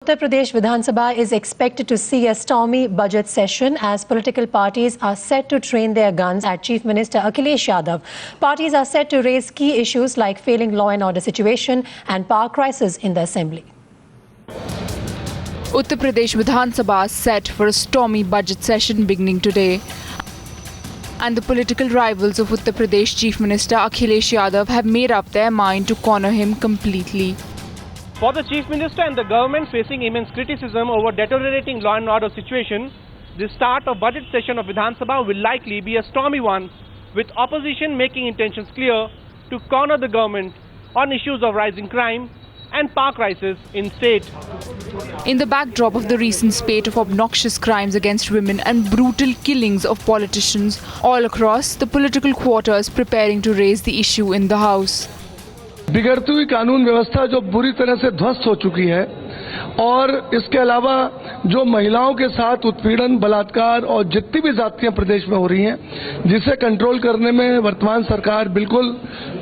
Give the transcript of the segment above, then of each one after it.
Uttar Pradesh Vidhan Sabha is expected to see a stormy budget session as political parties are set to train their guns at Chief Minister Akhilesh Yadav. Parties are set to raise key issues like failing law and order situation and power crisis in the assembly. Uttar Pradesh Vidhan Sabha is set for a stormy budget session beginning today. And the political rivals of Uttar Pradesh Chief Minister Akhilesh Yadav have made up their mind to corner him completely. For the Chief Minister and the government facing immense criticism over deteriorating law and order situation, the start of budget session of Vidhan Sabha will likely be a stormy one, with opposition making intentions clear to corner the government on issues of rising crime and power crisis in state. In the backdrop of the recent spate of obnoxious crimes against women and brutal killings of politicians all across, the political quarters preparing to raise the issue in the House. बिगड़ती हुई कानून व्यवस्था जो बुरी तरह से ध्वस्त हो चुकी है और इसके अलावा जो महिलाओं के साथ उत्पीड़न, बलात्कार और जितनी भी जातियां प्रदेश में हो रही हैं, जिसे कंट्रोल करने में वर्तमान सरकार बिल्कुल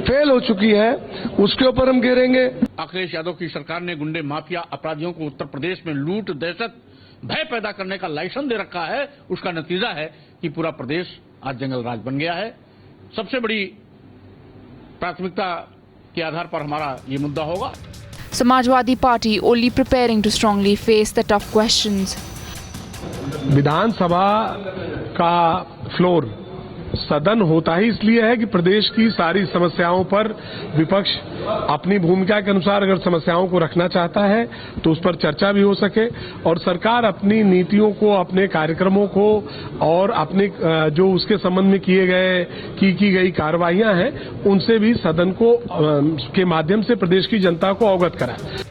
फेल हो चुकी है, उसके ऊपर हम घेरेंगे। अखिलेश यादव की सरकार ने गुंडे, माफिया, अपराधियों को उत्तर प्रदेश में लूट, दहशत, भय पैदा करने का लाइसेंस दे रखा है। उसका नतीजा है कि पूरा प्रदेश आज जंगल राज बन गया है। सबसे बड़ी प्राथमिकता के आधार पर हमारा ये मुद्दा होगा। Samajwadi Party only preparing to strongly face the tough questions. विधानसभा का फ्लोर सदन होता ही इसलिए है कि प्रदेश की सारी समस्याओं पर विपक्ष अपनी भूमिका के अनुसार अगर समस्याओं को रखना चाहता है तो उस पर चर्चा भी हो सके और सरकार अपनी नीतियों को, अपने कार्यक्रमों को और अपने जो उसके संबंध में की गई कार्रवाइयां हैं उनसे भी सदन को के माध्यम से प्रदेश की जनता को अवगत कराए।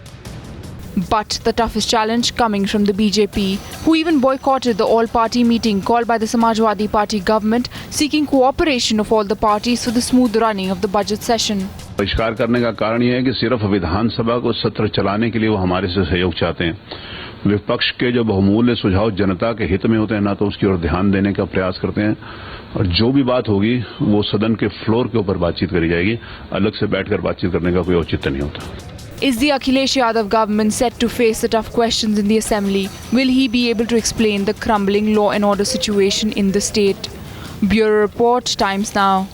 But the toughest challenge coming from the BJP, who even boycotted the all-party meeting called by the Samajwadi Party government, seeking cooperation of all the parties for the smooth running of the budget session. बहिष्कार करने का कारण यह है कि सिर्फ विधानसभा को सत्र चलाने के लिए वो हमारे से सहयोग चाहते हैं। विपक्ष के जो बहुमूल्य सुझाव जनता के हित में होते हैं, ना तो उसकी ओर ध्यान देने का प्रयास करते हैं और जो भी बात होगी वो सदन के फ्लोर के ऊपर बातचीत करी जाएगी। अलग से बैठकर बातचीत करने का कोई औचित्य नहीं होता। Is the Akhilesh Yadav government set to face the tough questions in the assembly? Will he be able to explain the crumbling law and order situation in the state? Bureau Report, Times Now.